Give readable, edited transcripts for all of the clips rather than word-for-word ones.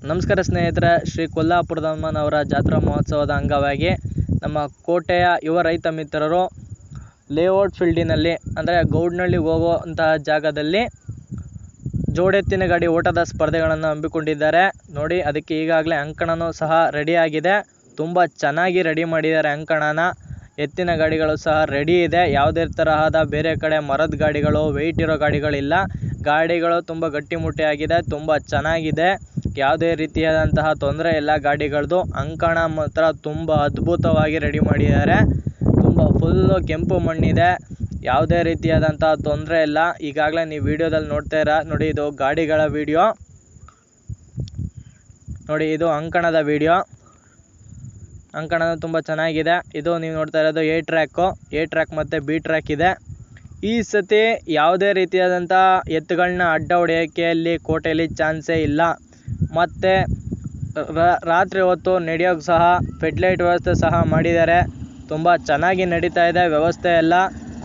ನಮಸ್ಕಾರ ಸ್ನೇಹಿತರೆ, ಶ್ರೀ ಕೊಲ್ಲಾಪುರದಮ್ಮನವರ ಜಾತ್ರಾ ಮಹೋತ್ಸವದ ಅಂಗವಾಗಿ ನಮ್ಮ ಕೋಟೆಯ ಯುವ ರೈತ ಮಿತ್ರರು ಲೇಔಟ್ ಫೀಲ್ಡಿನಲ್ಲಿ ಅಂದರೆ ಗೌಡ್ನಳ್ಳಿಗೆ ಹೋಗುವಂತಹ ಜಾಗದಲ್ಲಿ ಜೋಡೆತ್ತಿನ ಗಾಡಿ ಓಟದ ಸ್ಪರ್ಧೆಗಳನ್ನು ಹಮ್ಮಿಕೊಂಡಿದ್ದಾರೆ. ನೋಡಿ, ಅದಕ್ಕೆ ಈಗಾಗಲೇ ಅಂಕಣನೂ ಸಹ ರೆಡಿಯಾಗಿದೆ. ತುಂಬ ಚೆನ್ನಾಗಿ ರೆಡಿ ಮಾಡಿದ್ದಾರೆ ಅಂಕಣನ. ಎತ್ತಿನ ಗಾಡಿಗಳು ಸಹ ರೆಡಿ ಇದೆ. ಯಾವುದೇ ತರಹದ ಬೇರೆ ಕಡೆ ಮರದ ಗಾಡಿಗಳು, ವೆಯ್ಟ್ ಇರೋ ಗಾಡಿಗಳಿಲ್ಲ. ಗಾಡಿಗಳು ತುಂಬ ಗಟ್ಟಿಮುಟ್ಟಿಯಾಗಿದೆ, ತುಂಬ ಚೆನ್ನಾಗಿದೆ. ಯಾವುದೇ ರೀತಿಯಾದಂತಹ ತೊಂದರೆ ಇಲ್ಲ ಗಾಡಿಗಳದ್ದು. ಅಂಕಣ ಮಾತ್ರ ತುಂಬ ಅದ್ಭುತವಾಗಿ ರೆಡಿ ಮಾಡಿದ್ದಾರೆ. ತುಂಬ ಫುಲ್ಲು ಕೆಂಪು ಮಣ್ಣಿದೆ, ಯಾವುದೇ ರೀತಿಯಾದಂತಹ ತೊಂದರೆ ಇಲ್ಲ. ಈಗಾಗಲೇ ನೀವು ವಿಡಿಯೋದಲ್ಲಿ ನೋಡ್ತಾ ಇರ ನೋಡಿ, ಇದು ಗಾಡಿಗಳ ವಿಡಿಯೋ ನೋಡಿ. ಇದು ಅಂಕಣದ ವಿಡಿಯೋ. ಅಂಕಣ ತುಂಬ ಚೆನ್ನಾಗಿದೆ. ಇದು ನೀವು ನೋಡ್ತಾ ಇರೋದು ಎ ಟ್ರ್ಯಾಕ್ ಮತ್ತು ಬಿ ಟ್ರ್ಯಾಕ್ ಇದೆ. ಈ ಸತಿ ಯಾವುದೇ ರೀತಿಯಾದಂಥ ಎತ್ತುಗಳನ್ನ ಅಡ್ಡ ಹೊಡೆಯೋಕ್ಕೆ ಅಲ್ಲಿ ಕೋಟೆಯಲ್ಲಿ ಚಾನ್ಸೇ ಇಲ್ಲ. ಮತ್ತು ರಾತ್ರಿ ಹೊತ್ತು ನಡೆಯೋಕ್ಕೆ ಸಹ ಫೆಡ್ಲೈಟ್ ವ್ಯವಸ್ಥೆ ಸಹ ಮಾಡಿದ್ದಾರೆ. ತುಂಬ ಚೆನ್ನಾಗಿ ನಡೀತಾ ಇದೆ ವ್ಯವಸ್ಥೆ ಎಲ್ಲ.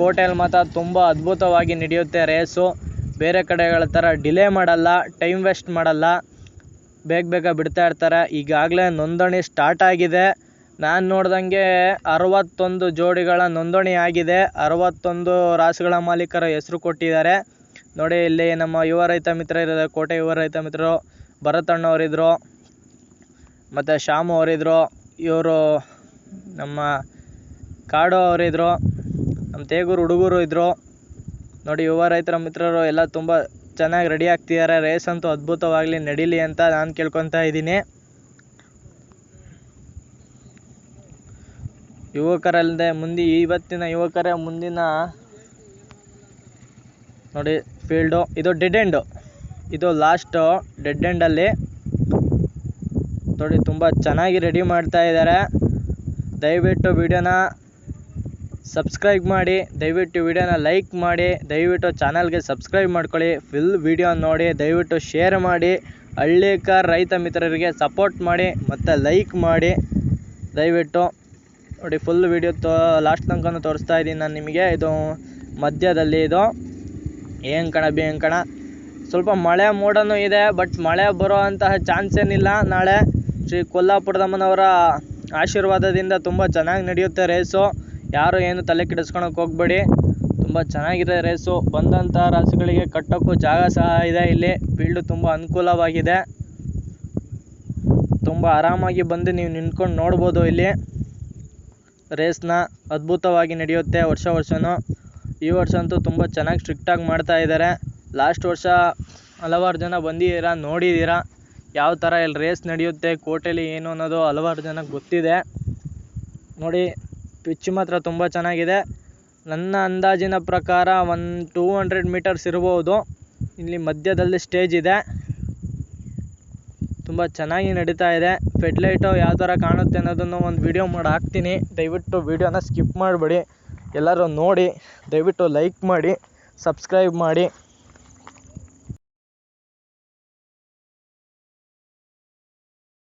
ಕೋಟೆಯಲ್ಲಿ ಮಾತ್ರ ತುಂಬ ಅದ್ಭುತವಾಗಿ ನಡೆಯುತ್ತೆ ರೇಸು. ಬೇರೆ ಕಡೆಗಳ ಥರ ಡಿಲೇ ಮಾಡಲ್ಲ, ಟೈಮ್ ವೇಸ್ಟ್ ಮಾಡಲ್ಲ, ಬೇಗ ಬಿಡ್ತಾ ಇರ್ತಾರೆ. ಈಗಾಗಲೇ ನೋಂದಣಿ ಸ್ಟಾರ್ಟ್ ಆಗಿದೆ. ನಾನು ನೋಡ್ದಂಗೆ 61 ಜೋಡಿಗಳ ನೋಂದಣಿ ಆಗಿದೆ. 61 ರಾಸುಗಳ ಮಾಲೀಕರ ಹೆಸರು ಕೊಟ್ಟಿದ್ದಾರೆ. ನೋಡಿ, ಇಲ್ಲಿ ನಮ್ಮ ಯುವ ರೈತ ಮಿತ್ರ ಇರೋದು, ಕೋಟೆ ಯುವ ರೈತ ಮಿತ್ರರು ಭರತಣ್ಣವರಿದ್ದರು, ಮತ್ತು ಶ್ಯಾಮು ಅವರಿದ್ದರು, ಇವರು ನಮ್ಮ ಕಾಡು ಅವರಿದ್ದರು, ನಮ್ಮ ತೇಗೂರು ಹುಡುಗರು ಇದ್ದರು. ನೋಡಿ, ಯುವ ರೈತರ ಮಿತ್ರರು ಎಲ್ಲ ತುಂಬ ಚೆನ್ನಾಗಿ ರೆಡಿ ಆಗ್ತಿದ್ದಾರೆ. ರೇಸ್ ಅಂತೂ ಅದ್ಭುತವಾಗಲಿ, ನಡೀಲಿ ಅಂತ ನಾನು ಕೇಳ್ಕೊತಾ ಇದ್ದೀನಿ. ಯುವಕರಲ್ಲದೆ ಇವತ್ತಿನ ಯುವಕರೇ ಮುಂದಿನ ನೋಡಿ ಫೀಲ್ಡು. ಇದು ಡೆಡ್ ಎಂಡು, ಇದು ಲಾಸ್ಟು ಡೆಡ್ ಎಂಡಲ್ಲಿ. ನೋಡಿ, ತುಂಬ ಚೆನ್ನಾಗಿ ರೆಡಿ ಮಾಡ್ತಾ ಇದ್ದಾರೆ. ದಯವಿಟ್ಟು ವಿಡಿಯೋನ ಸಬ್ಸ್ಕ್ರೈಬ್ ಮಾಡಿ, ದಯವಿಟ್ಟು ವಿಡಿಯೋನ ಲೈಕ್ ಮಾಡಿ, ದಯವಿಟ್ಟು ಚಾನಲ್ಗೆ ಸಬ್ಸ್ಕ್ರೈಬ್ ಮಾಡ್ಕೊಳ್ಳಿ. ಫುಲ್ ವಿಡಿಯೋ ನೋಡಿ, ದಯವಿಟ್ಟು ಶೇರ್ ಮಾಡಿ, ಹಳ್ಳಿಕಾರ್ ರೈತ ಮಿತ್ರರಿಗೆ ಸಪೋರ್ಟ್ ಮಾಡಿ ಮತ್ತು ಲೈಕ್ ಮಾಡಿ ದಯವಿಟ್ಟು. ನೋಡಿ, ಫುಲ್ ವಿಡಿಯೋ ಲಾಸ್ಟ್ ತನಕ ತೋರಿಸ್ತಾ ಇದ್ದೀನಿ ನಾನು ನಿಮಗೆ. ಇದು ಮಧ್ಯದಲ್ಲಿ ಇದು ಎ ಅಂಕಣ, ಬಿ ಅಂಕಣ. ಸ್ವಲ್ಪ ಮಳೆ ಮೋಡನೂ ಇದೆ, ಬಟ್ ಮಳೆ ಬರೋ ಅಂತಹ ಚಾನ್ಸ್ ಏನಿಲ್ಲ. ನಾಳೆ ಶ್ರೀ ಕೊಲ್ಲಾಪುರದಮ್ಮನವರ ಆಶೀರ್ವಾದದಿಂದ ತುಂಬ ಚೆನ್ನಾಗಿ ನಡೆಯುತ್ತೆ ರೇಸು. ಯಾರು ಏನು ತಲೆ ಕೆಡಿಸ್ಕೊಳಕ್ಕೆ ಹೋಗಬೇಡಿ, ತುಂಬ ಚೆನ್ನಾಗಿದೆ ರೇಸು. ಬಂದಂಥ ರಾಸುಗಳಿಗೆ ಕಟ್ಟೋಕ್ಕೂ ಜಾಗ ಸಹ ಇದೆ. ಇಲ್ಲಿ ಫೀಲ್ಡು ತುಂಬ ಅನುಕೂಲವಾಗಿದೆ. ತುಂಬ ಆರಾಮಾಗಿ ಬಂದು ನೀವು ನಿಂತ್ಕೊಂಡು ನೋಡ್ಬೋದು. ಇಲ್ಲಿ ರೇಸ್ನ ಅದ್ಭುತವಾಗಿ ನಡೆಯುತ್ತೆ ವರ್ಷನೂ. ಈ ವರ್ಷ ಅಂತೂ ತುಂಬ ಚೆನ್ನಾಗಿ ಸ್ಟ್ರಿಕ್ಟಾಗಿ ಮಾಡ್ತಾ ಇದ್ದಾರೆ. ಲಾಸ್ಟ್ ವರ್ಷ ಹಲವಾರು ಜನ ಬಂದಿದ್ದೀರಾ, ನೋಡಿದ್ದೀರಾ ಯಾವ ಥರ ಇಲ್ಲಿ ರೇಸ್ ನಡೆಯುತ್ತೆ ಕೋಟೆಯಲ್ಲಿ ಏನು ಅನ್ನೋದು ಹಲವಾರು ಜನಕ್ಕೆ ಗೊತ್ತಿದೆ. ನೋಡಿ, ಪಿಚ್ ಮಾತ್ರ ತುಂಬ ಚೆನ್ನಾಗಿದೆ. ನನ್ನ ಅಂದಾಜಿನ ಪ್ರಕಾರ 200 ಮೀಟರ್ಸ್ ಇರ್ಬೋದು. ಇಲ್ಲಿ ಮಧ್ಯದಲ್ಲಿ ಸ್ಟೇಜ್ ಇದೆ. ತುಂಬ ಚೆನ್ನಾಗಿ ನಡೀತಾ ಇದೆ. ಫೆಡ್ಲೈಟು ಯಾವ ಥರ ಕಾಣುತ್ತೆ ಅನ್ನೋದನ್ನು ಒಂದು ವಿಡಿಯೋ ಮಾಡಿ ಹಾಕ್ತೀನಿ. ದಯವಿಟ್ಟು ವಿಡಿಯೋನ ಸ್ಕಿಪ್ ಮಾಡಬೇಡಿ, ಎಲ್ಲರೂ ನೋಡಿ. ದಯವಿಟ್ಟು ಲೈಕ್ ಮಾಡಿ, ಸಬ್ಸ್ಕ್ರೈಬ್ ಮಾಡಿ.